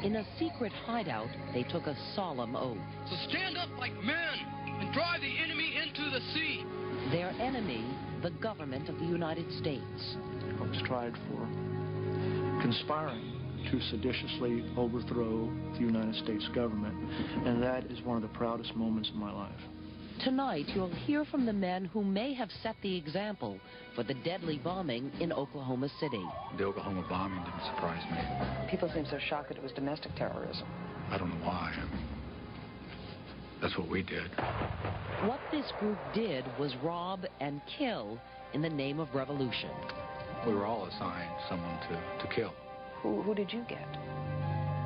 In a secret hideout, they took a solemn oath. So stand up like men and drive the enemy into the sea. Their enemy, the government of the United States. I was tried for conspiring to seditiously overthrow the United States government, and that is one of the proudest moments of my life. Tonight, you'll hear from the men who may have set the example for the deadly bombing in Oklahoma City. The Oklahoma bombing didn't surprise me. People seem so shocked that it was domestic terrorism. I don't know why. That's what we did. What this group did was rob and kill in the name of revolution. We were all assigned someone to kill. Who did you get?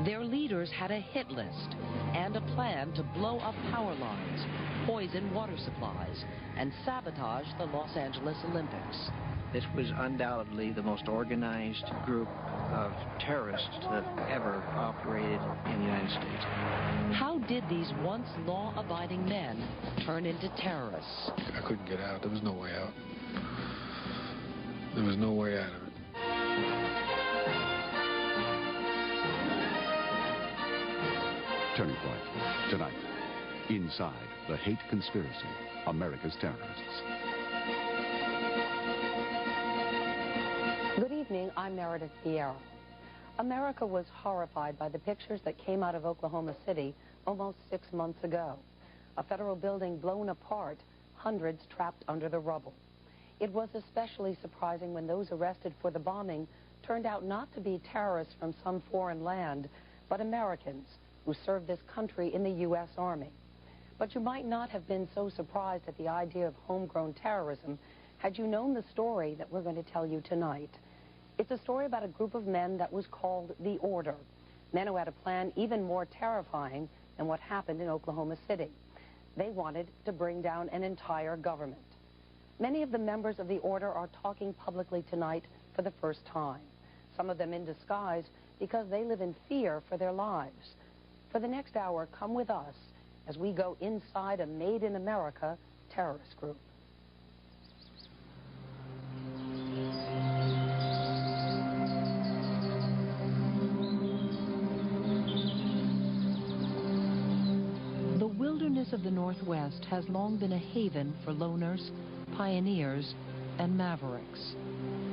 Their leaders had a hit list and a plan to blow up power lines, poison water supplies, and sabotage the Los Angeles Olympics. This was undoubtedly the most organized group of terrorists that have ever operated in the United States. How did these once law-abiding men turn into terrorists? I couldn't get out. There was no way out. There was no way out of it. Turning Point, tonight, inside the hate conspiracy, America's terrorists. Good evening, I'm Meredith Vieira. America was horrified by the pictures that came out of Oklahoma City almost 6 months ago. A federal building blown apart, hundreds trapped under the rubble. It was especially surprising when those arrested for the bombing turned out not to be terrorists from some foreign land, but Americans who served this country in the U.S. Army. But you might not have been so surprised at the idea of homegrown terrorism had you known the story that we're going to tell you tonight. It's a story about a group of men that was called the Order, men who had a plan even more terrifying than what happened in Oklahoma City. They wanted to bring down an entire government. Many of the members of the Order are talking publicly tonight for the first time, some of them in disguise because they live in fear for their lives. For the next hour, come with us as we go inside a Made in America terrorist group. The wilderness of the Northwest has long been a haven for loners, pioneers, and mavericks.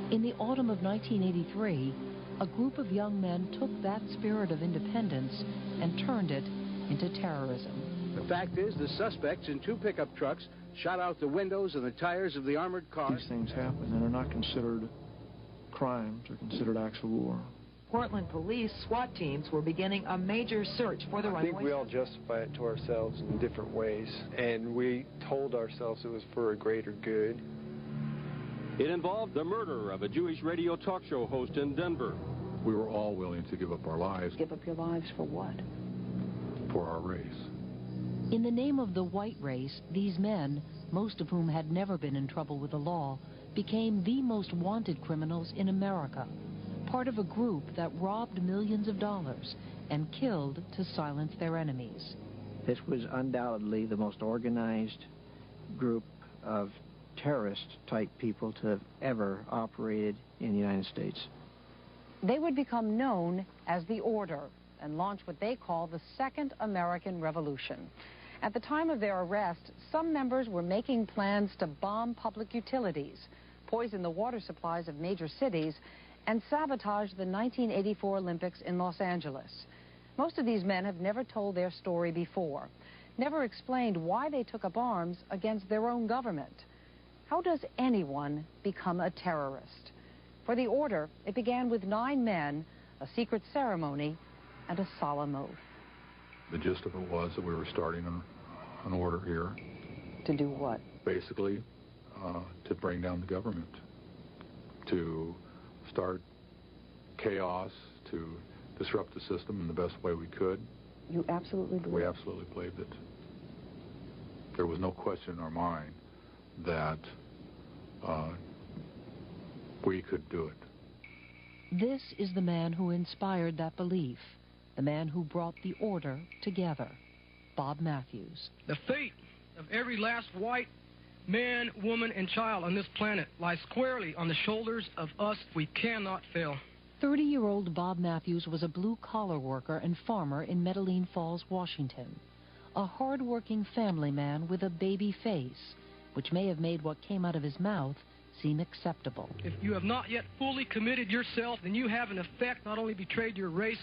In the autumn of 1983, a group of young men took that spirit of independence and turned it into terrorism. The fact is, the suspects in 2 pickup trucks shot out the windows and the tires of the armored cars. These things happen and are not considered crimes, they're considered acts of war. Portland police SWAT teams were beginning a major search for the runaway. I think we all justify it to ourselves in different ways, and we told ourselves it was for a greater good. It involved the murder of a Jewish radio talk show host in Denver. We were all willing to give up our lives. Give up your lives for what? For our race. In the name of the white race, these men, most of whom had never been in trouble with the law, became the most wanted criminals in America, part of a group that robbed millions of dollars and killed to silence their enemies. This was undoubtedly the most organized group of terrorist-type people to have ever operated in the United States. They would become known as the Order and launch what they call the Second American Revolution. At the time of their arrest, some members were making plans to bomb public utilities, poison the water supplies of major cities, and sabotage the 1984 Olympics in Los Angeles. Most of these men have never told their story before, never explained why they took up arms against their own government. How does anyone become a terrorist? For the Order, it began with 9 men, a secret ceremony, and a solemn oath. The gist of it was that we were starting an order here. To do what? Basically, to bring down the government, to start chaos, to disrupt the system in the best way we could. You absolutely believe? We absolutely believed it. There was no question in our mind that we could do it. This is the man who inspired that belief, the man who brought the Order together, Bob Matthews. The fate of every last white man, woman, and child on this planet lies squarely on the shoulders of us. We cannot fail. 30-year-old Bob Matthews was a blue-collar worker and farmer in Medellin Falls, Washington. A hard-working family man with a baby face, which may have made what came out of his mouth seem acceptable. If you have not yet fully committed yourself, then you have in effect not only betrayed your race,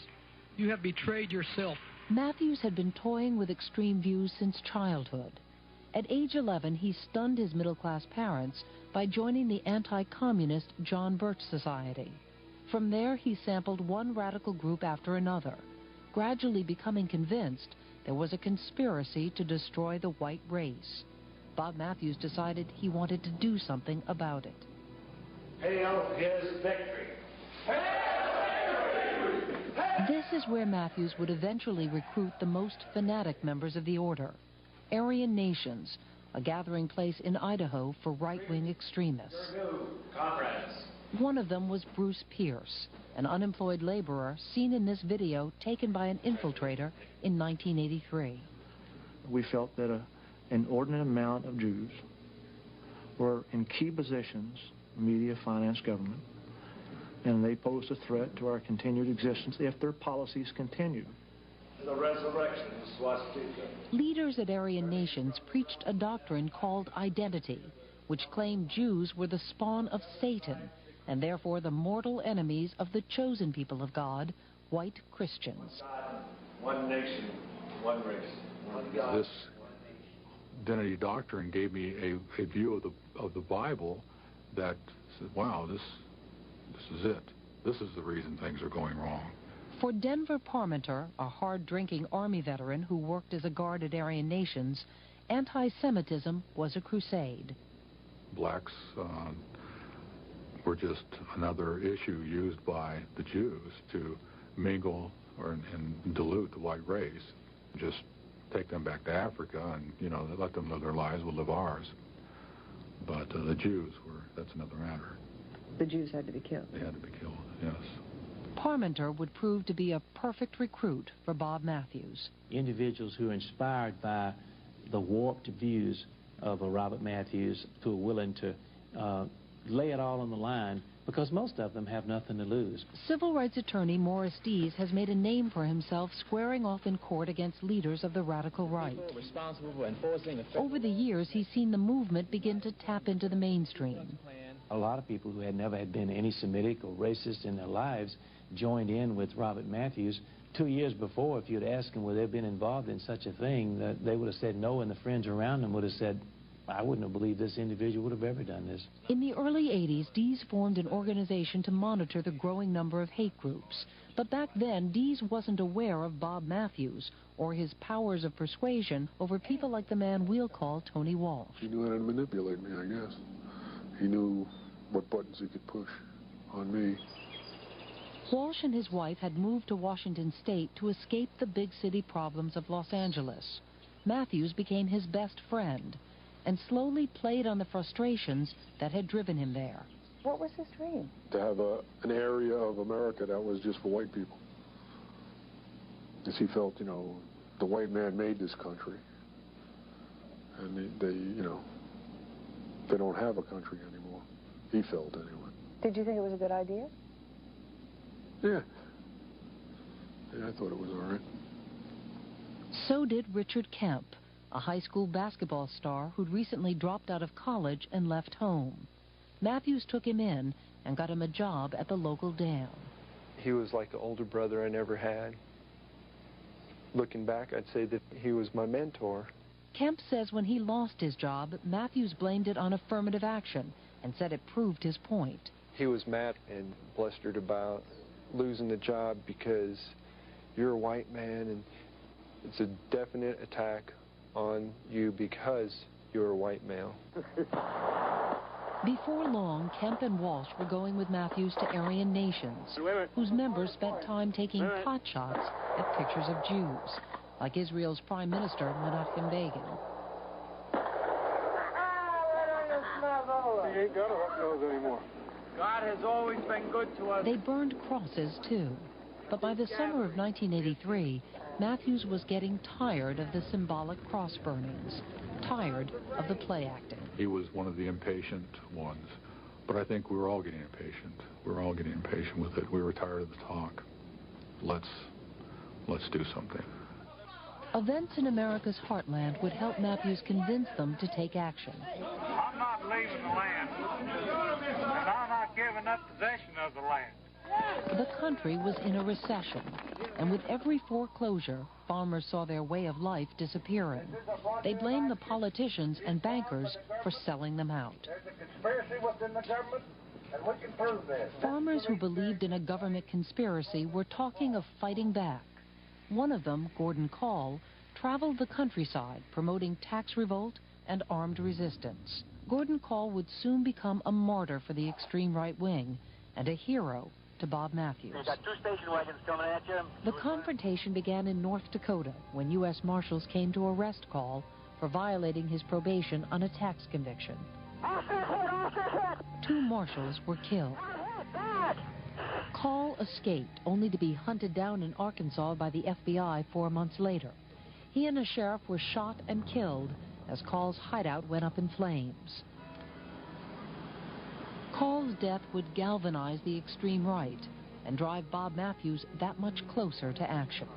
you have betrayed yourself. Matthews had been toying with extreme views since childhood. At age 11, he stunned his middle-class parents by joining the anti-communist John Birch Society. From there, he sampled one radical group after another, gradually becoming convinced there was a conspiracy to destroy the white race. Bob Matthews decided he wanted to do something about it. Hail his victory! Hail victory! This is where Matthews would eventually recruit the most fanatic members of the order, Aryan Nations, a gathering place in Idaho for right-wing extremists. Comrades. One of them was Bruce Pierce, an unemployed laborer seen in this video taken by an infiltrator in 1983. We felt that an inordinate amount of Jews were in key positions, media, finance, government, and they posed a threat to our continued existence if their policies continued. The resurrection of swastika. Leaders at Aryan Nations preached a doctrine called identity, which claimed Jews were the spawn of Satan and therefore the mortal enemies of the chosen people of God, white Christians. One nation, one race, one God. This identity doctrine gave me a view of the Bible that said, wow, this is it. This is the reason things are going wrong. For Denver Parmenter, a hard-drinking Army veteran who worked as a guard at Aryan Nations, anti-Semitism was a crusade. Blacks were just another issue used by the Jews to mingle and dilute the white race. Just take them back to Africa and, let them live their lives, we'll live ours. But the Jews that's another matter. The Jews had to be killed. They had to be killed, yes. Parmenter would prove to be a perfect recruit for Bob Matthews. Individuals who are inspired by the warped views of a Robert Matthews, who are willing to lay it all on the line, because most of them have nothing to lose. Civil rights attorney Morris Dees has made a name for himself squaring off in court against leaders of the radical right. Over the years, he's seen the movement begin to tap into the mainstream. A lot of people who had never had been anti-Semitic or racist in their lives joined in with Robert Matthews. 2 years before, if you'd asked them whether they'd been involved in such a thing, that they would have said no, and the friends around them would have said, I wouldn't have believed this individual would have ever done this. In the early 80s, Dees formed an organization to monitor the growing number of hate groups. But back then, Dees wasn't aware of Bob Matthews or his powers of persuasion over people like the man we'll call Tony Walsh. He knew how to manipulate me, I guess. He knew what buttons he could push on me. Walsh and his wife had moved to Washington State to escape the big city problems of Los Angeles. Matthews became his best friend and slowly played on the frustrations that had driven him there. What was his dream? To have an area of America that was just for white people. Because he felt, the white man made this country. And they don't have a country anymore. He felt anyway. Did you think it was a good idea? Yeah. Yeah, I thought it was all right. So did Richard Kemp, a high school basketball star who'd recently dropped out of college and left home. Matthews took him in and got him a job at the local dam. He was like the older brother I never had. Looking back, I'd say that he was my mentor. Kemp says when he lost his job, Matthews blamed it on affirmative action and said it proved his point. He was mad and blustered about losing the job because you're a white man and it's a definite attack on you because you're a white male. Before long, Kemp and Walsh were going with Matthews to Aryan Nations, whose members spent time taking pot shots at pictures of Jews, like Israel's Prime Minister Menachem Begin. He ain't got a hot nose anymore. God has always been good to us. They burned crosses, too. But by the summer of 1983, Matthews was getting tired of the symbolic cross burnings, tired of the play acting. He was one of the impatient ones But I think we were all getting impatient. We were all getting impatient with it. We were tired of the talk. Let's do something. Events in America's heartland would help Matthews convince them to take action. I'm not leaving the land, and I'm not giving up possession of the land. The country was in a recession, and with every foreclosure, farmers saw their way of life disappearing. They blamed the politicians and bankers for selling them out. There's a conspiracy within the government, and we can prove this. Farmers who believed in a government conspiracy were talking of fighting back. One of them, Gordon Call, traveled the countryside promoting tax revolt and armed resistance. Gordon Call would soon become a martyr for the extreme right wing and a hero to Bob Matthews. You got 2 station wagons coming at you. The confrontation began in North Dakota when U.S. Marshals came to arrest Call for violating his probation on a tax conviction. 2 marshals were killed. Call escaped, only to be hunted down in Arkansas by the FBI 4 months later. He and a sheriff were shot and killed as Call's hideout went up in flames. Call's death would galvanize the extreme right and drive Bob Matthews that much closer to action.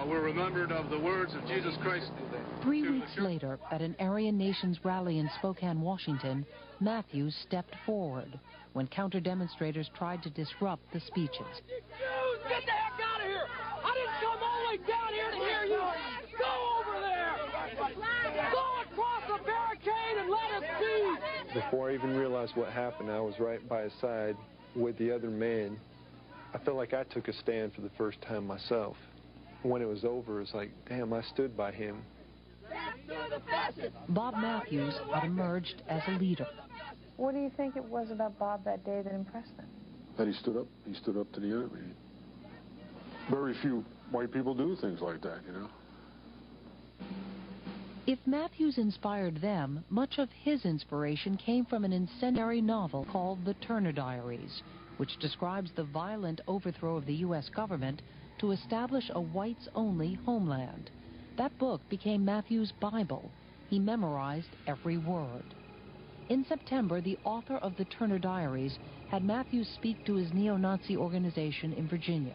We're remembered of the words of Jesus Christ. 3 weeks later, at an Aryan Nations rally in Spokane, Washington, Matthews stepped forward when counter-demonstrators tried to disrupt the speeches. Jews, get the heck out of here! I didn't come all the way down here to hear you! Go over there! Go across the barricade and let us be! Before I even realized what happened, I was right by his side with the other man. I felt like I took a stand for the first time myself. When it was over, it was like, damn, I stood by him. Bob Matthews had emerged as a leader. What do you think it was about Bob that day that impressed them? That he stood up to the enemy. Very few white people do things like that, you know. If Matthews inspired them, much of his inspiration came from an incendiary novel called The Turner Diaries, which describes the violent overthrow of the U.S. government to establish a whites-only homeland. That book became Matthews' Bible. He memorized every word. In September, the author of The Turner Diaries had Matthews speak to his neo-Nazi organization in Virginia.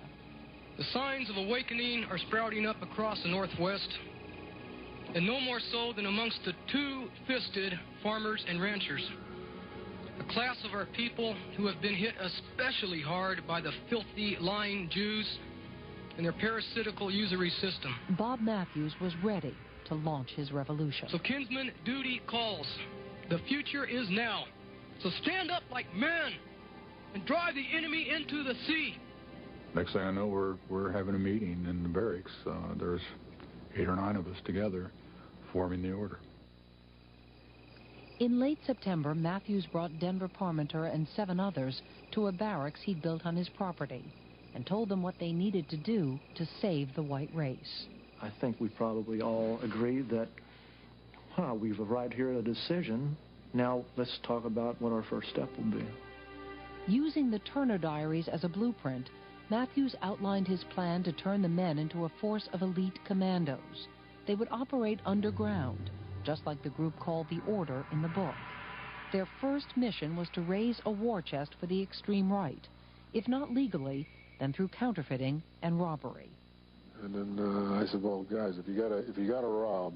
The signs of awakening are sprouting up across the Northwest, and no more so than amongst the two-fisted farmers and ranchers, a class of our people who have been hit especially hard by the filthy, lying Jews and their parasitical usury system. Bob Matthews was ready to launch his revolution. So, kinsman, duty calls. The future is now. So stand up like men and drive the enemy into the sea. Next thing I know, we're having a meeting in the barracks. There's 8 or 9 of us together forming the order. In late September, Matthews brought Denver Parmenter and 7 others to a barracks he'd built on his property and told them what they needed to do to save the white race. I think we probably all agreed that, we've arrived here at a decision. Now let's talk about what our first step will be. Using the Turner Diaries as a blueprint, Matthews outlined his plan to turn the men into a force of elite commandos. They would operate underground, just like the group called the Order in the book. Their first mission was to raise a war chest for the extreme right, if not legally, then through counterfeiting and robbery. And then I said, well, guys, if you gotta rob,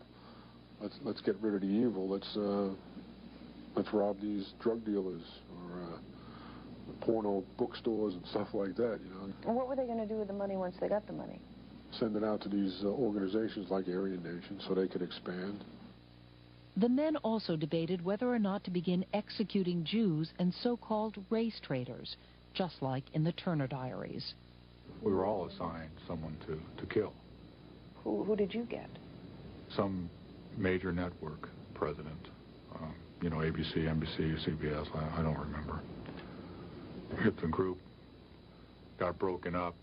let's get rid of the evil. Let's rob these drug dealers or porno bookstores and stuff like that, you know. And what were they going to do with the money once they got the money? Send it out to these organizations like Aryan Nation so they could expand. The men also debated whether or not to begin executing Jews and so-called race traitors, just like in the Turner Diaries. We were all assigned someone to kill. Who did you get? Some major network president. You know, ABC, NBC, CBS, I don't remember. If the group got broken up,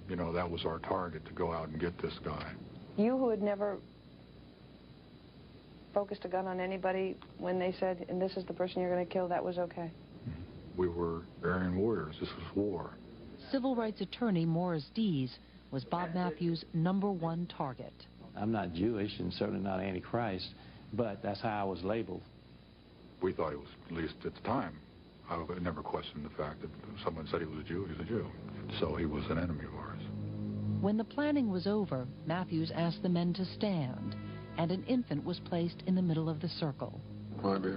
you know, that was our target, to go out and get this guy. You who had never focused a gun on anybody, when they said, and this is the person you're going to kill, that was okay? We were Aryan warriors. This was war. Civil rights attorney Morris Dees was Bob Matthews' #1 target. I'm not Jewish and certainly not anti-Christ, but that's how I was labeled. We thought it was, at least at the time, I would never question the fact that someone said he was a Jew, he's a Jew. So he was an enemy of ours. When the planning was over, Matthews asked the men to stand, and an infant was placed in the middle of the circle. My baby.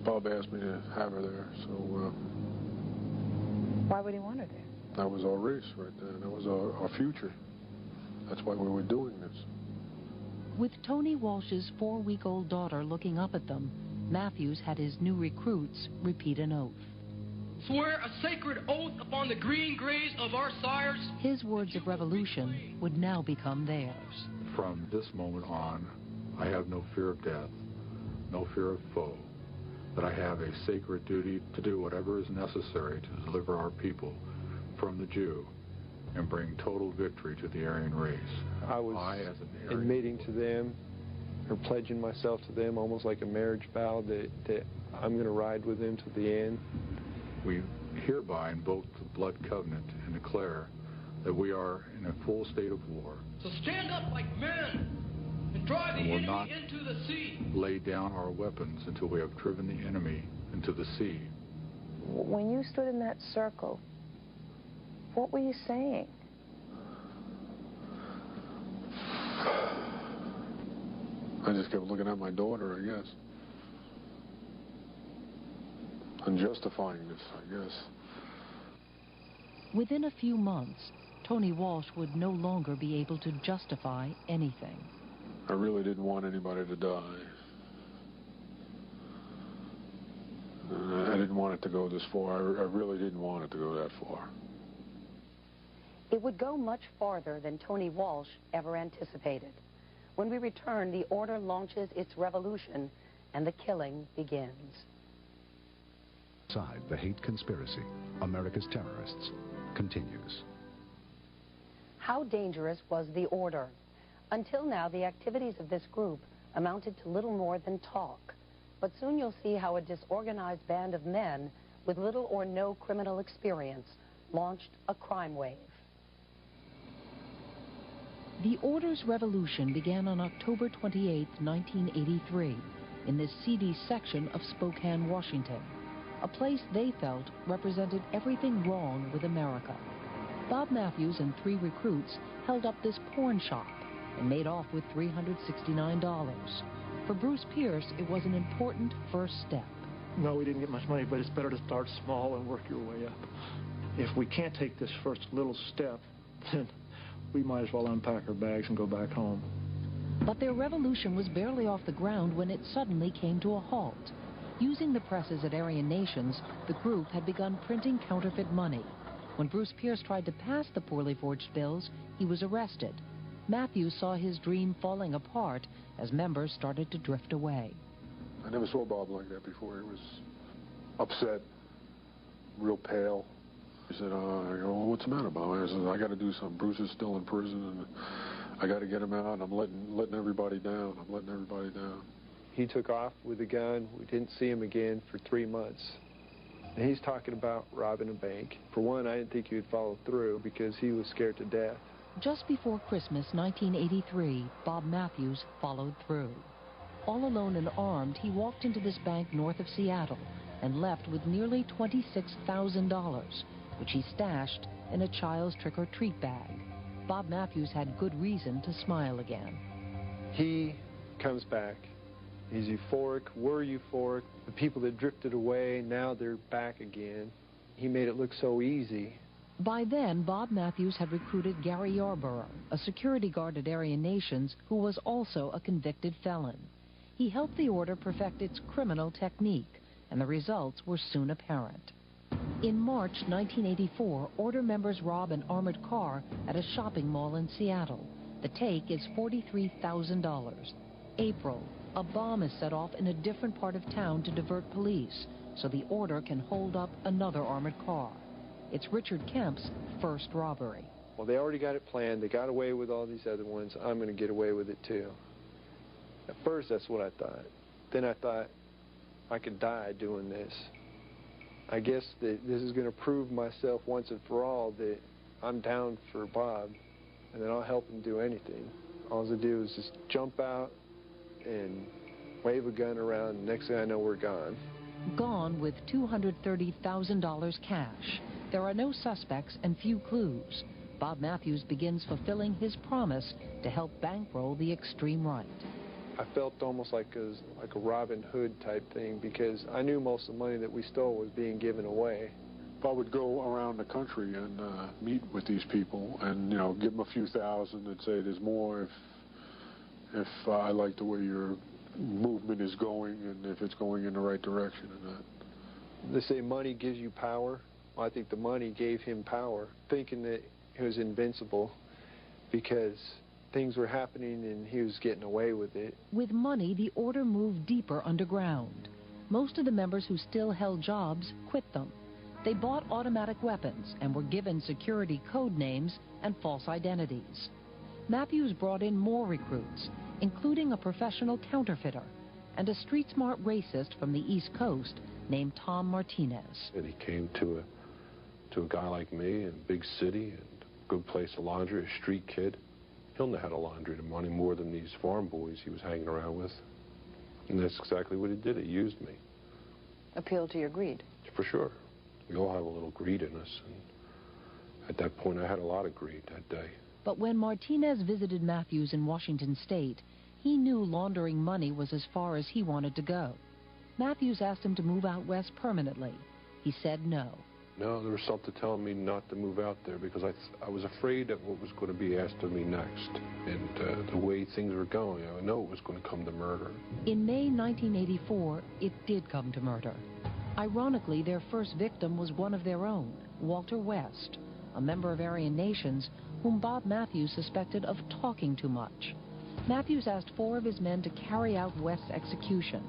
Bob asked me to have her there, so... Why would he want her there? That was our race right there. That was our future. That's why we were doing this. With Tony Walsh's 4-week-old daughter looking up at them, Matthews had his new recruits repeat an oath. Swear a sacred oath upon the green graves of our sires. His words of revolution would now become theirs. From this moment on, I have no fear of death, no fear of foe, that I have a sacred duty to do whatever is necessary to deliver our people from the Jew and bring total victory to the Aryan race. I was admitting to them, or pledging myself to them, almost like a marriage vow, that I'm going to ride with them to the end. We hereby invoke the blood covenant and declare that we are in a full state of war. So stand up like men and drive the enemy into the sea. Lay down our weapons until we have driven the enemy into the sea. When you stood in that circle, what were you saying? I just kept looking at my daughter, I guess. And justifying this, I guess. Within a few months, Tony Walsh would no longer be able to justify anything. I really didn't want anybody to die. I didn't want it to go this far. I really didn't want it to go that far. It would go much farther than Tony Walsh ever anticipated. When we return, the order launches its revolution and the killing begins. Inside the hate conspiracy, America's terrorists, continues. How dangerous was the order? Until now, the activities of this group amounted to little more than talk. But soon you'll see how a disorganized band of men with little or no criminal experience launched a crime wave. The Order's revolution began on October 28, 1983, in the seedy section of Spokane, Washington, a place they felt represented everything wrong with America. Bob Matthews and 3 recruits held up this porn shop and made off with $369. For Bruce Pierce, it was an important first step. No, we didn't get much money, but it's better to start small and work your way up. If we can't take this first little step, then we might as well unpack our bags and go back home. But their revolution was barely off the ground when it suddenly came to a halt. Using the presses at Aryan Nations, the group had begun printing counterfeit money. When Bruce Pierce tried to pass the poorly forged bills, he was arrested. Matthews saw his dream falling apart as members started to drift away. I never saw Bob like that before. He was upset, real pale. He said, what's the matter, Bob? I said, I got to do something. Bruce is still in prison, and I got to get him out. I'm letting everybody down. I'm letting everybody down. He took off with a gun. We didn't see him again for 3 months. And he's talking about robbing a bank. For one, I didn't think he would follow through because he was scared to death. Just before Christmas 1983, Bob Matthews followed through. All alone and armed, he walked into this bank north of Seattle and left with nearly $26,000, which he stashed in a child's trick-or-treat bag. Bob Matthews had good reason to smile again. He comes back. He's euphoric. We're euphoric. The people that drifted away, now they're back again. He made it look so easy. By then, Bob Matthews had recruited Gary Yarborough, a security guard at Aryan Nations who was also a convicted felon. He helped the order perfect its criminal technique, and the results were soon apparent. In March 1984, order members rob an armored car at a shopping mall in Seattle. The take is $43,000. April, a bomb is set off in a different part of town to divert police, so the order can hold up another armored car. It's Richard Kemp's first robbery. Well, they already got it planned. They got away with all these other ones. I'm going to get away with it, too. At first, that's what I thought. Then I thought, I could die doing this. I guess that this is going to prove myself once and for all that I'm down for Bob, and that I'll help him do anything. All I do is just jump out and wave a gun around, and next thing I know, we're gone. Gone with $230,000 cash. There are no suspects and few clues. Bob Matthews begins fulfilling his promise to help bankroll the extreme right. I felt almost like a Robin Hood type thing, because I knew most of the money that we stole was being given away. If I would go around the country and meet with these people and, you know, give them a few thousand and say there's more if I like the way your movement is going and if it's going in the right direction and that. They say money gives you power. Well, I think the money gave him power, thinking that he was invincible because things were happening and he was getting away with it. With money, the order moved deeper underground. Most of the members who still held jobs quit them. They bought automatic weapons and were given security code names and false identities. Matthews brought in more recruits, including a professional counterfeiter and a street-smart racist from the East Coast named Tom Martinez. And he came to a guy like me in a big city and a good place to laundry, a street kid. He'll know how to laundry the money more than these farm boys he was hanging around with. And that's exactly what he did. He used me. Appealed to your greed? For sure. We all have a little greed in us. And at that point, I had a lot of greed that day. But when Martinez visited Matthews in Washington State, he knew laundering money was as far as he wanted to go. Matthews asked him to move out west permanently. He said no. No, there was something telling me not to move out there because I was afraid of what was going to be asked of me next. And the way things were going, I know it was going to come to murder. In May 1984, it did come to murder. Ironically, their first victim was one of their own, Walter West, a member of Aryan Nations whom Bob Matthews suspected of talking too much. Matthews asked 4 of his men to carry out West's execution.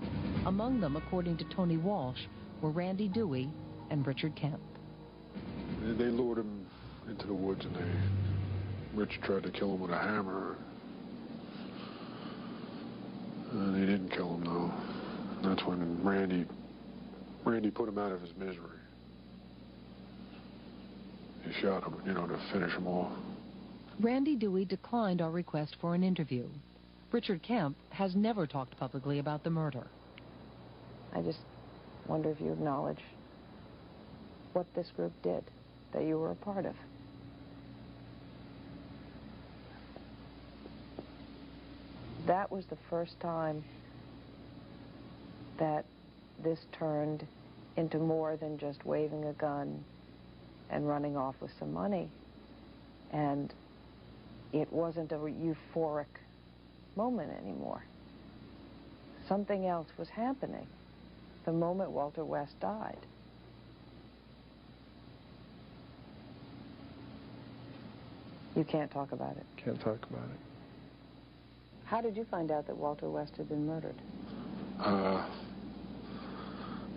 Among them, according to Tony Walsh, were Randy Dewey and Richard Kemp. They lured him into the woods and Rich tried to kill him with a hammer. And he didn't kill him, though. And that's when Randy put him out of his misery. He shot him, you know, to finish him off. Randy Dewey declined our request for an interview. Richard Kemp has never talked publicly about the murder. I just wonder if you acknowledge what this group did, that you were a part of. That was the first time that this turned into more than just waving a gun and running off with some money. And it wasn't a euphoric moment anymore. Something else was happening the moment Walter West died. You can't talk about it. Can't talk about it. How did you find out that Walter West had been murdered?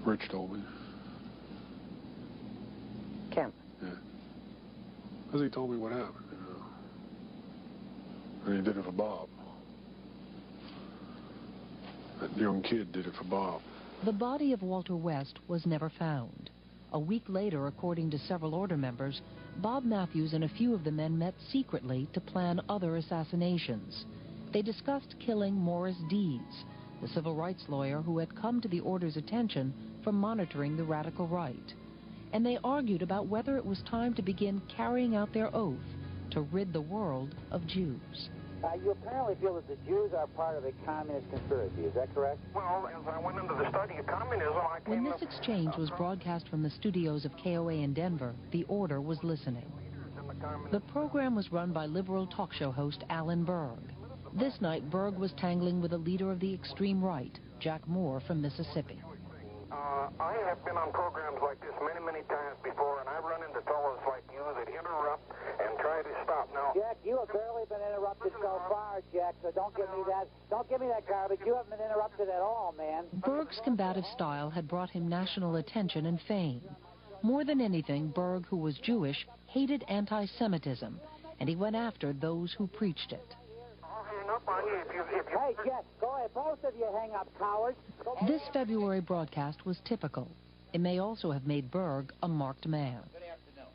Rich told me. Kemp? Yeah. Because he told me what happened, you know. And he did it for Bob. That young kid did it for Bob. The body of Walter West was never found. A week later, according to several order members, Bob Matthews and a few of the men met secretly to plan other assassinations. They discussed killing Morris Dees, the civil rights lawyer who had come to the order's attention for monitoring the radical right. And they argued about whether it was time to begin carrying out their oath to rid the world of Jews. You apparently feel that the Jews are part of a communist conspiracy, is that correct? Well, as I went into the study of communism, I came When this exchange was broadcast from the studios of KOA in Denver, the order was listening. The program was run by liberal talk show host Alan Berg. This night, Berg was tangling with a leader of the extreme right, Jack Moore from Mississippi. I have been on programs like this many, many times before, and I run into fellows like you that interrupt and try to stop. Now, Jack, you have barely been interrupted so far, Jack, so don't give me that garbage. You haven't been interrupted at all, man. Berg's combative style had brought him national attention and fame. More than anything, Berg, who was Jewish, hated anti-Semitism, and he went after those who preached it. Hey, Jack, go ahead. Both of you hang up, cowards. This February broadcast was typical. It may also have made Berg a marked man.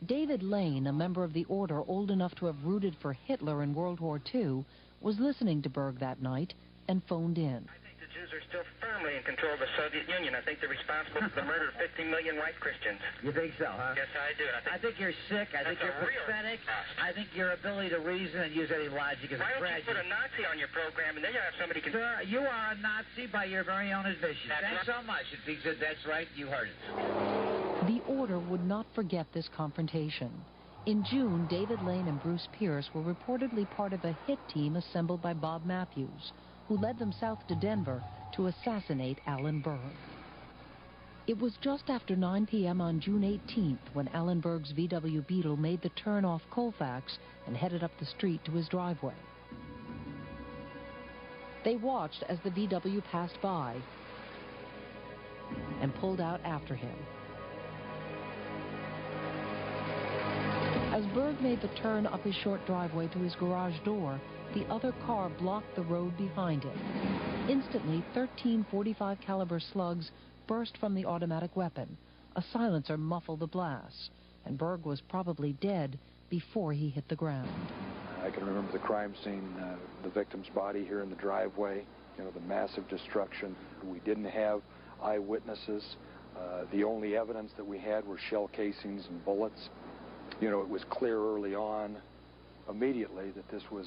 David Lane, a member of the order old enough to have rooted for Hitler in World War II, was listening to Berg that night and phoned in. I think the Jews Jews are still firmly in control of the Soviet Union. I think they're responsible for the murder of 50 million white Christians. You think so, huh? Yes, I do. I think you're sick. I think you're pathetic. I think your ability to reason and use any logic is a tragedy. Why don't you put a Nazi on your program and then you have somebody... Sir, you are a Nazi by your very own admission. Thanks so much. If he said that's right, you heard it. The order would not forget this confrontation. In June, David Lane and Bruce Pierce were reportedly part of a hit team assembled by Bob Matthews, who led them south to Denver to assassinate Alan Berg. It was just after 9 p.m. on June 18th when Alan Berg's VW Beetle made the turn off Colfax and headed up the street to his driveway. They watched as the VW passed by and pulled out after him. As Berg made the turn up his short driveway to his garage door, the other car blocked the road behind him. Instantly, 13 .45 caliber slugs burst from the automatic weapon. A silencer muffled the blast, and Berg was probably dead before he hit the ground. I can remember the crime scene, the victim's body here in the driveway, you know, the massive destruction. We didn't have eyewitnesses. The only evidence that we had were shell casings and bullets. You know, it was clear early on, immediately, that this was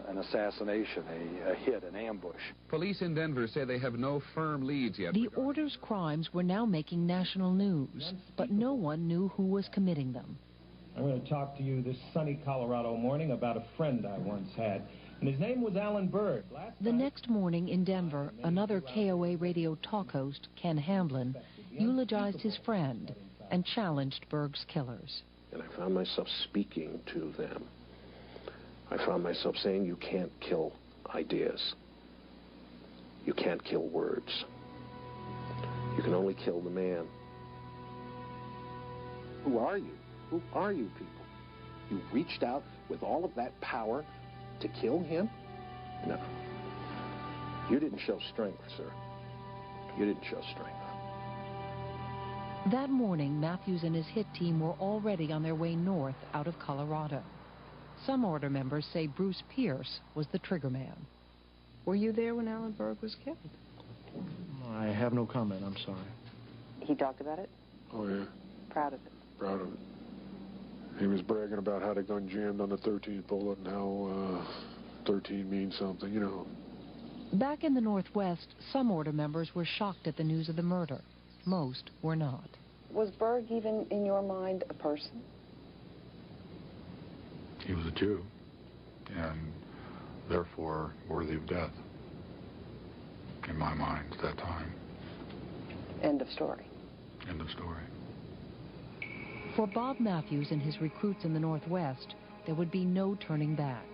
an assassination, a hit, an ambush. Police in Denver say they have no firm leads yet. The order's crimes were now making national news, but no one knew who was committing them. I'm going to talk to you this sunny Colorado morning about a friend I once had, and his name was Alan Berg. The next morning in Denver, another KOA radio talk host, Ken Hamblin, eulogized his friend and challenged Berg's killers. And I found myself speaking to them. I found myself saying, you can't kill ideas. You can't kill words. You can only kill the man. Who are you? Who are you people? You reached out with all of that power to kill him? No. You didn't show strength, sir. You didn't show strength. That morning, Matthews and his hit team were already on their way north out of Colorado. Some order members say Bruce Pierce was the trigger man. Were you there when Alan Berg was killed? I have no comment, I'm sorry. He talked about it? Oh, yeah. Proud of it? Proud of it. He was bragging about how the gun jammed on the 13th bullet and how 13 means something, you know. Back in the Northwest, some order members were shocked at the news of the murder. Most were not. Was Berg even, in your mind, a person? He was a Jew, and therefore worthy of death, in my mind at that time. End of story. End of story. For Bob Matthews and his recruits in the Northwest, there would be no turning back.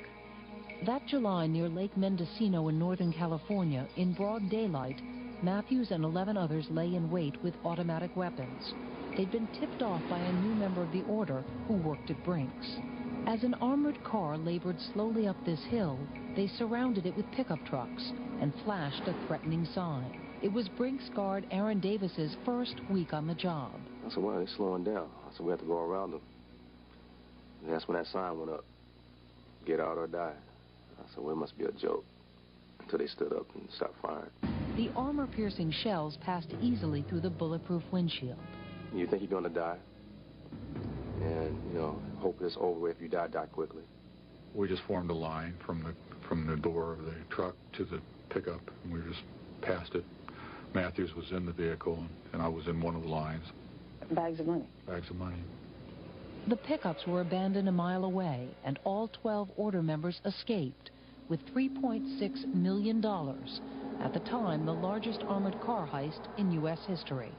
That July near Lake Mendocino in Northern California, in broad daylight, Matthews and 11 others lay in wait with automatic weapons. They'd been tipped off by a new member of the order who worked at Brinks. As an armored car labored slowly up this hill, they surrounded it with pickup trucks and flashed a threatening sign. It was Brinks guard Aaron Davis's first week on the job. I said, well, they're slowing down. I said, we have to go around them. And that's when that sign went up. Get out or die. I said, well, it must be a joke. Until they stood up and stopped firing. The armor-piercing shells passed easily through the bulletproof windshield. You think you're going to die? And, you know, hope it's over. If you die, die quickly. We just formed a line from the door of the truck to the pickup, and we just passed it. Matthews was in the vehicle, and I was in one of the lines. Bags of money? Bags of money. The pickups were abandoned a mile away, and all 12 order members escaped with $3.6 million. At the time, the largest armored car heist in U.S. history.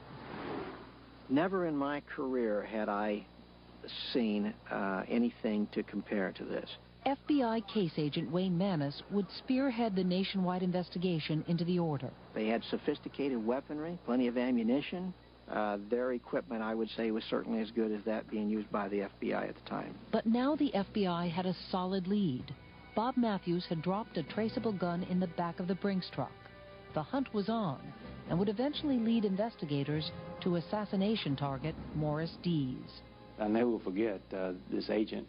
Never in my career had I seen anything to compare to this. FBI case agent Wayne Maness would spearhead the nationwide investigation into the order. They had sophisticated weaponry, plenty of ammunition. Their equipment, I would say, was certainly as good as that being used by the FBI at the time. But now the FBI had a solid lead. Bob Matthews had dropped a traceable gun in the back of the Brinks truck. The hunt was on and would eventually lead investigators to assassination target Morris Dees. I'll never forget this agent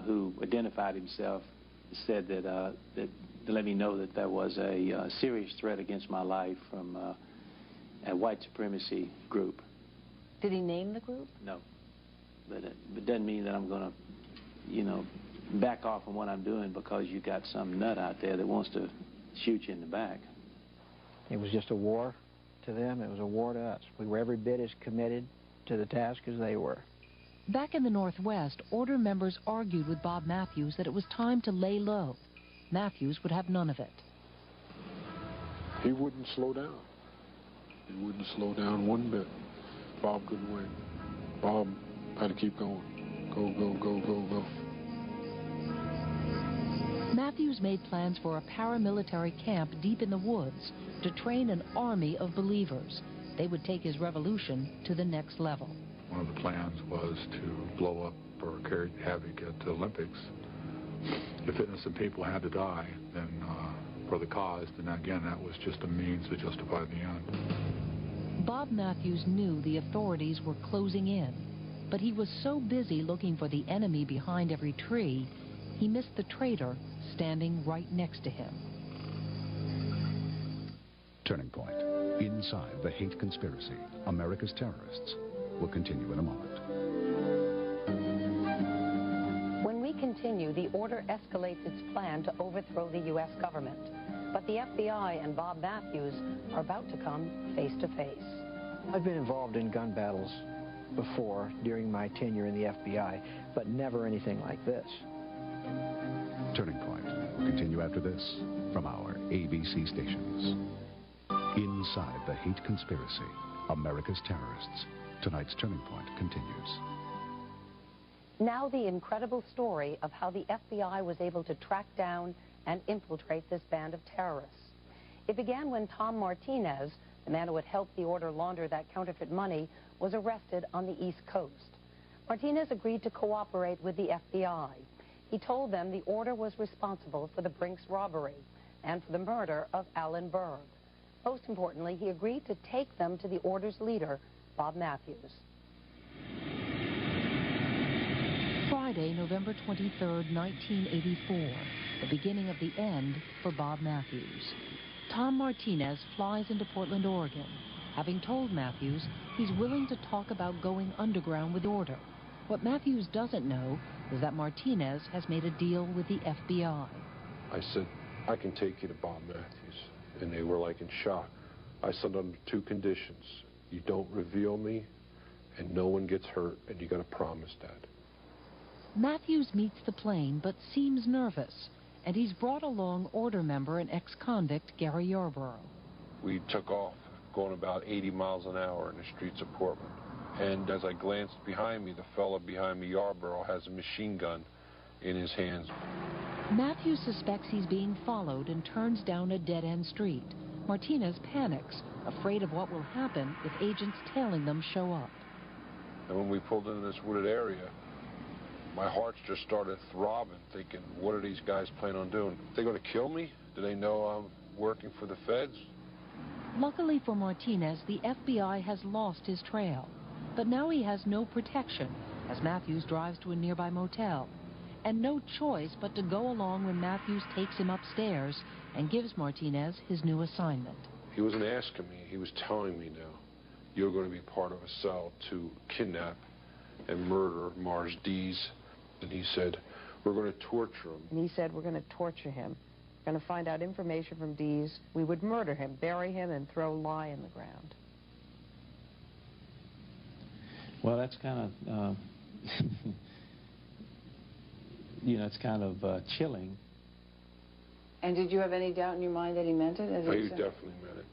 who identified himself said that to let me know that there was a serious threat against my life from a white supremacy group. Did he name the group? No. But it doesn't mean that I'm going to, you know, back off from what I'm doing because you got some nut out there that wants to shoot you in the back. It was just a war to them. It was a war to us. We were every bit as committed to the task as they were. Back in the Northwest, Order members argued with Bob Matthews that it was time to lay low. Matthews would have none of it. He wouldn't slow down. He wouldn't slow down one bit. Bob couldn't wait. Bob had to keep going. Go, go, go, go, go. Matthews made plans for a paramilitary camp deep in the woods to train an army of believers. They would take his revolution to the next level. One of the plans was to blow up or carry havoc at the Olympics. If innocent people had to die, then for the cause, then again, that was just a means to justify the end. Bob Matthews knew the authorities were closing in, but he was so busy looking for the enemy behind every tree, he missed the traitor standing right next to him. Turning Point. Inside the Hate Conspiracy, America's Terrorists, will continue in a moment. When we continue, the Order escalates its plan to overthrow the U.S. government. But the FBI and Bob Matthews are about to come face to face. I've been involved in gun battles before during my tenure in the FBI, but never anything like this. Turning Point will continue after this from our ABC stations. Inside the Hate Conspiracy, America's Terrorists. Tonight's Turning Point continues. Now the incredible story of how the FBI was able to track down and infiltrate this band of terrorists. It began when Tom Martinez, the man who had helped the Order launder that counterfeit money, was arrested on the East Coast. Martinez agreed to cooperate with the FBI. He told them the Order was responsible for the Brinks robbery and for the murder of Alan Berg. Most importantly, he agreed to take them to the Order's leader, Bob Matthews. Friday, November 23rd, 1984, the beginning of the end for Bob Matthews. Tom Martinez flies into Portland, Oregon, having told Matthews he's willing to talk about going underground with the Order. What Matthews doesn't know is that Martinez has made a deal with the FBI. I said, I can take you to Bob Matthews. And they were like in shock. I said, under two conditions. You don't reveal me, and no one gets hurt, and you got to promise that. Matthews meets the plane, but seems nervous, and he's brought along Order member and ex-convict Gary Yarborough. We took off, going about 80 miles an hour in the streets of Portland. And as I glanced behind me, the fella behind me, Yarborough, has a machine gun in his hands. Matthews suspects he's being followed and turns down a dead-end street. Martinez panics, afraid of what will happen if agents tailing them show up. And when we pulled into this wooded area, my heart just started throbbing, thinking, what are these guys planning on doing? Are they going to kill me? Do they know I'm working for the feds? Luckily for Martinez, the FBI has lost his trail. But now he has no protection as Matthews drives to a nearby motel. And no choice but to go along when Matthews takes him upstairs and gives Martinez his new assignment. He wasn't asking me, he was telling me now, you're going to be part of a cell to kidnap and murder Mars Dees. And he said, we're going to torture him. And he said, we're going to torture him. We're going to find out information from Dees. We would murder him, bury him, and throw lye in the ground. Well, that's kind of... you know, it's kind of chilling. And did you have any doubt in your mind that he meant it? As he definitely meant it.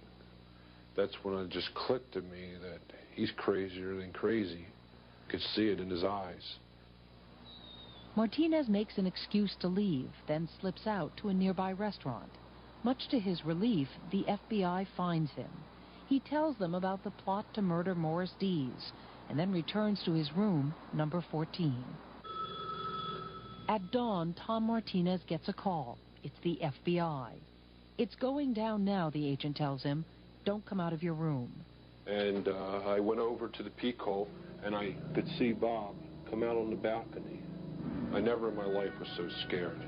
That's when it just clicked to me that he's crazier than crazy. Could see it in his eyes. Martinez makes an excuse to leave, then slips out to a nearby restaurant. Much to his relief, the FBI finds him. He tells them about the plot to murder Morris Dees, and then returns to his room, number 14. At dawn, Tom Martinez gets a call. It's the FBI. It's going down now, the agent tells him. Don't come out of your room. And I went over to the peek hole, and I could see Bob come out on the balcony. I never in my life was so scared.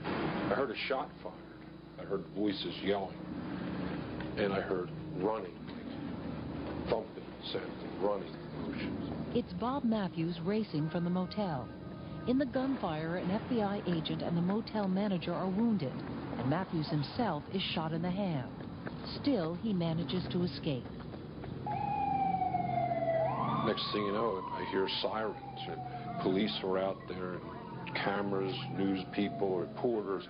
I heard a shot fired. I heard voices yelling, and I heard running, thumping sounds, and running motions. It's Bob Matthews racing from the motel. In the gunfire, an FBI agent and the motel manager are wounded, and Matthews himself is shot in the hand. Still, he manages to escape. Next thing you know, I hear sirens, and police are out there, and cameras, news people, reporters.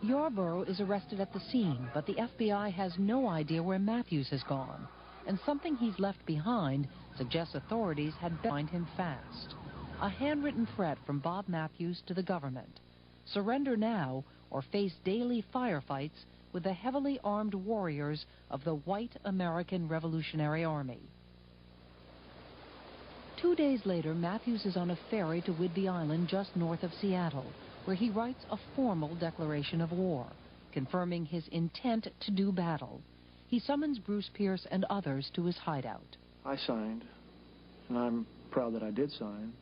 Yarborough is arrested at the scene, but the FBI has no idea where Matthews has gone, and something he's left behind suggests authorities had better find him fast. A handwritten threat from Bob Matthews to the government: surrender now or face daily firefights with the heavily armed warriors of the white American Revolutionary Army. 2 days later, Matthews is on a ferry to Whidbey Island just north of Seattle, where he writes a formal declaration of war, confirming his intent to do battle. He summons Bruce Pierce and others to his hideout. I signed, and I'm proud that I did sign,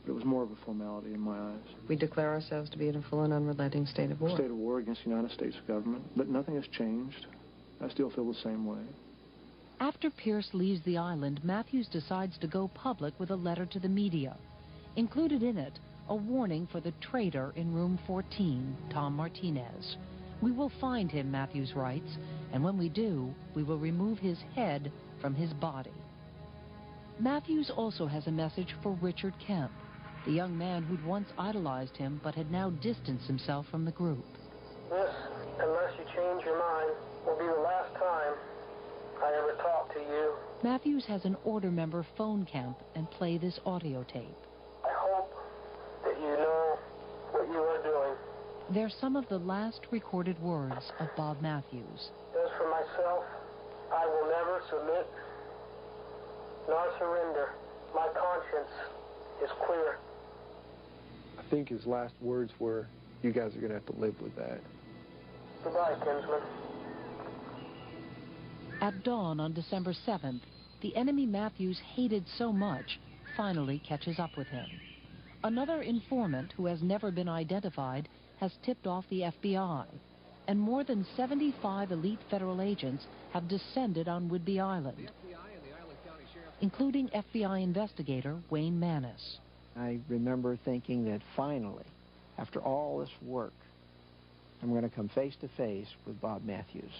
but it was more of a formality in my eyes. We declare ourselves to be in a full and unrelenting state of war. State of war against the United States government, but nothing has changed. I still feel the same way. After Pierce leaves the island, Matthews decides to go public with a letter to the media. Included in it, a warning for the traitor in room 14, Tom Martinez. We will find him, Matthews writes, and when we do, we will remove his head from his body. Matthews also has a message for Richard Kemp, the young man who'd once idolized him but had now distanced himself from the group. This, unless you change your mind, will be the last time I ever talk to you. Matthews has an order member phone Kemp and play this audio tape. I hope that you know what you are doing. They're some of the last recorded words of Bob Matthews. As for myself, I will never submit nor surrender. My conscience is clear. I think his last words were, "You guys are going to have to live with that." Goodbye, kinsman. At dawn on December 7th, the enemy Matthews hated so much finally catches up with him. Another informant who has never been identified has tipped off the FBI, and more than 75 elite federal agents have descended on Whidbey Island, including FBI investigator Wayne Mannis. I remember thinking that finally, after all this work, I'm going to come face to face with Bob Matthews.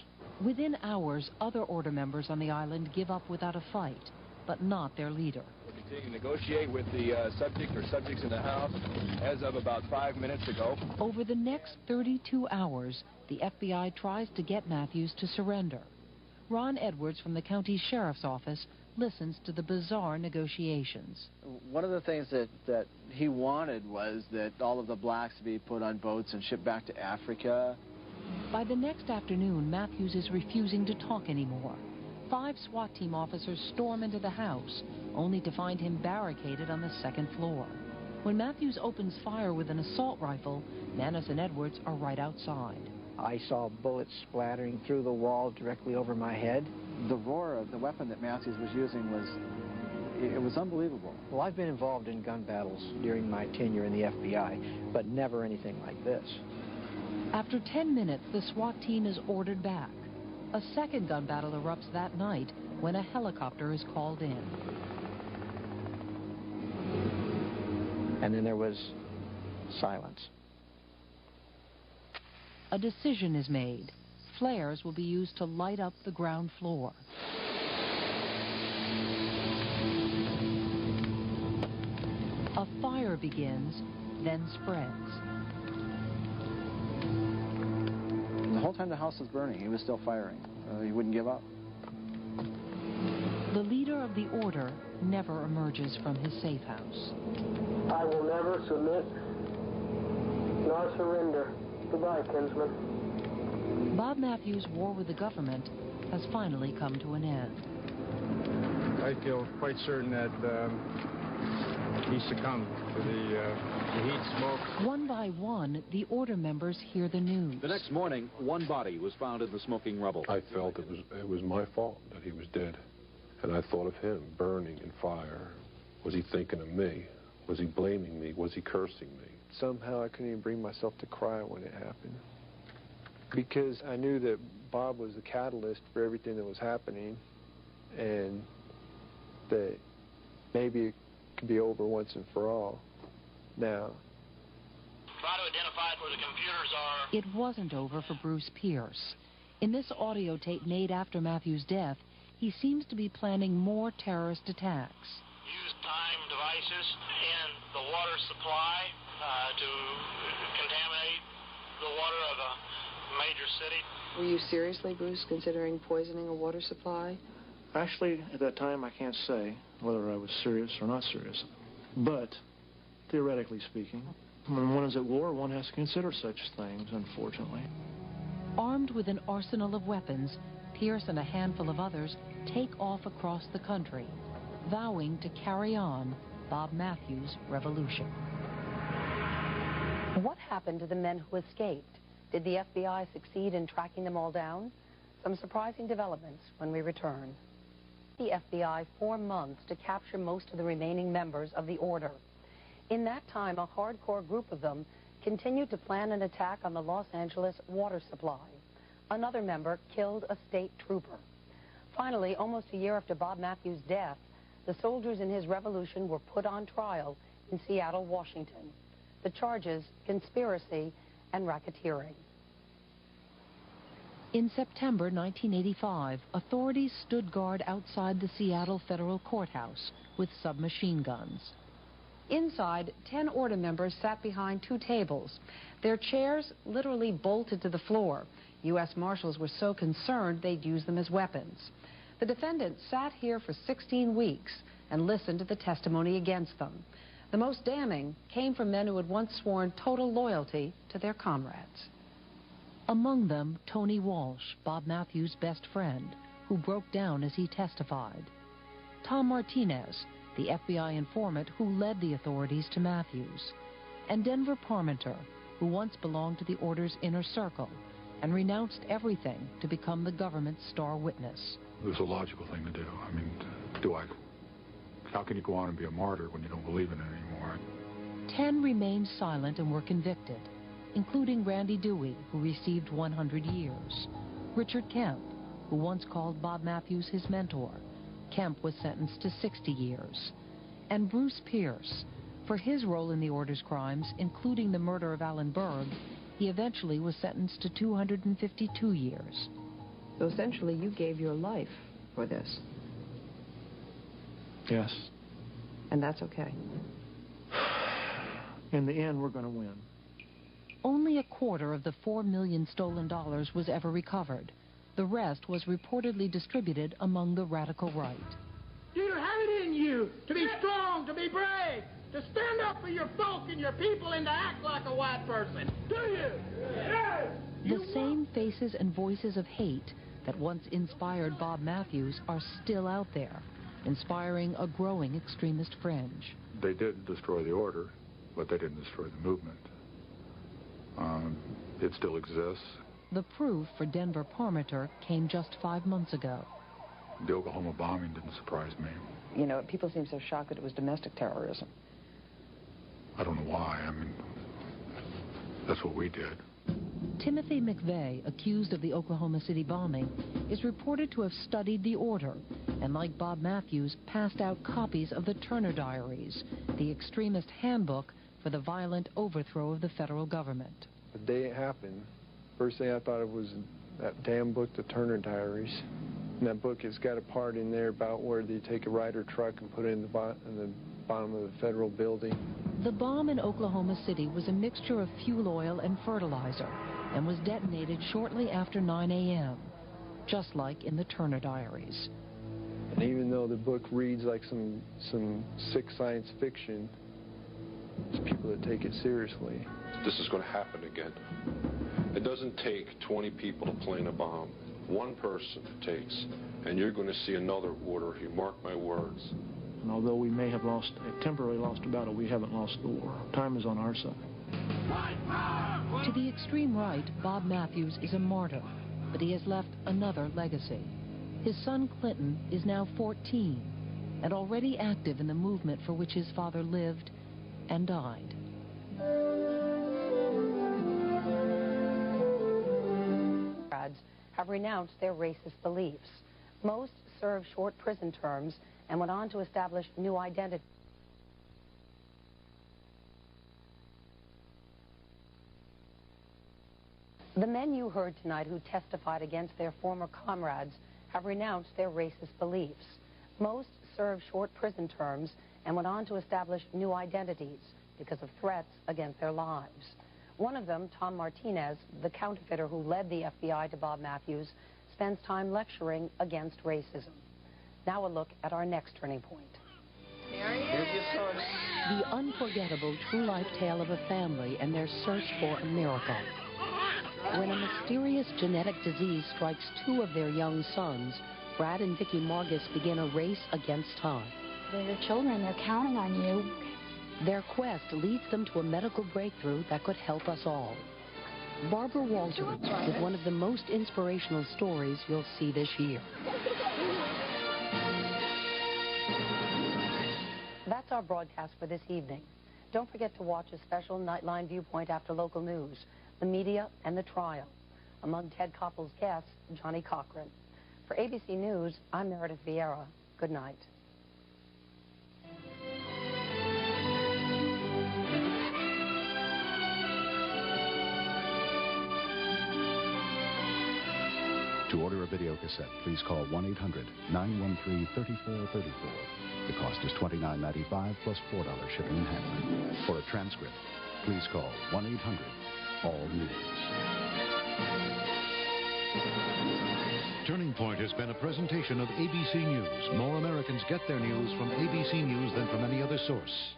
Within hours, other order members on the island give up without a fight, but not their leader. We'll continue to negotiate with the subject or subjects in the house as of about 5 minutes ago. Over the next 32 hours, the FBI tries to get Matthews to surrender. Ron Edwards from the county sheriff's office listens to the bizarre negotiations. One of the things that he wanted was that all of the blacks be put on boats and shipped back to Africa. By the next afternoon, Matthews is refusing to talk anymore. 5 SWAT team officers storm into the house, only to find him barricaded on the second floor. When Matthews opens fire with an assault rifle, Mannis and Edwards are right outside. I saw bullets splattering through the wall directly over my head. The roar of the weapon that Matthews was using was unbelievable. Well, I've been involved in gun battles during my tenure in the FBI, but never anything like this. After 10 minutes, the SWAT team is ordered back. A second gun battle erupts that night when a helicopter is called in. And then there was silence. A decision is made. Flares will be used to light up the ground floor. A fire begins, then spreads. The whole time the house was burning, he was still firing. He wouldn't give up. The leader of the order never emerges from his safe house. I will never submit nor surrender. Goodbye, kinsman. Bob Matthews' war with the government has finally come to an end. I feel quite certain that he succumbed to the heat, smoke. One by one, the order members hear the news. The next morning, one body was found in the smoking rubble. I felt it was my fault that he was dead. And I thought of him burning in fire. Was he thinking of me? Was he blaming me? Was he cursing me? Somehow I couldn't even bring myself to cry when it happened. Because I knew that Bob was the catalyst for everything that was happening, and that maybe it could be over once and for all now. Try to identify where the computers are. It wasn't over for Bruce Pierce. In this audio tape made after Matthews' death, he seems to be planning more terrorist attacks. Use time devices and the water supply to contaminate the water of a major city. Were you seriously, Bruce, considering poisoning a water supply? Actually, at that time, I can't say whether I was serious or not serious. But, theoretically speaking, when one is at war, one has to consider such things, unfortunately. Armed with an arsenal of weapons, Pierce and a handful of others take off across the country, vowing to carry on Bob Matthews' revolution. What happened to the men who escaped? Did the FBI succeed in tracking them all down? Some surprising developments when we return. The FBI 4 months to capture most of the remaining members of the order. In that time, a hardcore group of them continued to plan an attack on the Los Angeles water supply. Another member killed a state trooper. Finally, almost a year after Bob Matthews' death, the soldiers in his revolution were put on trial in Seattle, Washington. The charges, conspiracy and racketeering. In September 1985, authorities stood guard outside the Seattle Federal Courthouse with submachine guns. Inside, 10 order members sat behind 2 tables. Their chairs literally bolted to the floor. U.S. Marshals were so concerned they'd use them as weapons. The defendants sat here for 16 weeks and listened to the testimony against them. The most damning came from men who had once sworn total loyalty to their comrades. Among them, Tony Walsh, Bob Matthews' best friend, who broke down as he testified. Tom Martinez, the FBI informant who led the authorities to Matthews. And Denver Parmenter, who once belonged to the order's inner circle and renounced everything to become the government's star witness. It was a logical thing to do. I mean, how can you go on and be a martyr when you don't believe in it anymore? 10 remained silent and were convicted, including Randy Dewey, who received 100 years. Richard Kemp, who once called Bob Matthews his mentor. Kemp was sentenced to 60 years. And Bruce Pierce, for his role in the order's crimes, including the murder of Alan Berg, he eventually was sentenced to 252 years. So essentially, you gave your life for this. Yes. And that's okay. In the end, we're going to win. Only a quarter of the $4 million stolen dollars was ever recovered. The rest was reportedly distributed among the radical right. You have it in you to be strong, to be brave, to stand up for your folk and your people and to act like a white person. Do you? Yes! The same faces and voices of hate that once inspired Bob Matthews are still out there, inspiring a growing extremist fringe. They did destroy the order, but they didn't destroy the movement. It still exists. The proof for Denver Parmenter came just 5 months ago. The Oklahoma bombing didn't surprise me. You know, people seem so shocked that it was domestic terrorism. I don't know why. I mean, that's what we did. Timothy McVeigh, accused of the Oklahoma City bombing, is reported to have studied the order and, like Bob Matthews, passed out copies of the Turner Diaries, the extremist handbook for the violent overthrow of the federal government. The day it happened, first thing I thought of was that damn book, the Turner Diaries. And that book has got a part in there about where they take a Ryder truck and put it in the bottom of the federal building. The bomb in Oklahoma City was a mixture of fuel oil and fertilizer and was detonated shortly after 9 a.m., just like in the Turner Diaries. And even though the book reads like some sick science fiction, there's people that take it seriously. This is going to happen again. It doesn't take 20 people to plant a bomb. One person it takes, and you're going to see another order. You mark my words. And although we may have temporarily lost a battle, we haven't lost the war. Time is on our side. To the extreme right, Bob Matthews is a martyr, but he has left another legacy. His son Clinton is now 14 and already active in the movement for which his father lived and died. have renounced their racist beliefs. Most served short prison terms and went on to establish new identities. The men you heard tonight who testified against their former comrades have renounced their racist beliefs. Most served short prison terms and went on to establish new identities because of threats against their lives. One of them, Tom Martinez, the counterfeiter who led the FBI to Bob Matthews, spends time lecturing against racism. Now a look at our next turning point. The unforgettable true life tale of a family and their search for a miracle. When a mysterious genetic disease strikes two of their young sons, Brad and Vicki Margus begin a race against time. They're your children. They're counting on you. Their quest leads them to a medical breakthrough that could help us all. Barbara Walters with one of the most inspirational stories you'll see this year. That's our broadcast for this evening. Don't forget to watch a special Nightline Viewpoint after local news, the media, and the trial. Among Ted Koppel's guests, Johnny Cochran. For ABC News, I'm Meredith Vieira. Good night. To order a video cassette, please call 1-800-913-3434. The cost is $29.95 plus $4 shipping and handling. For a transcript, please call 1-800-ALL-NEWS. Turning Point has been a presentation of ABC News. More Americans get their news from ABC News than from any other source.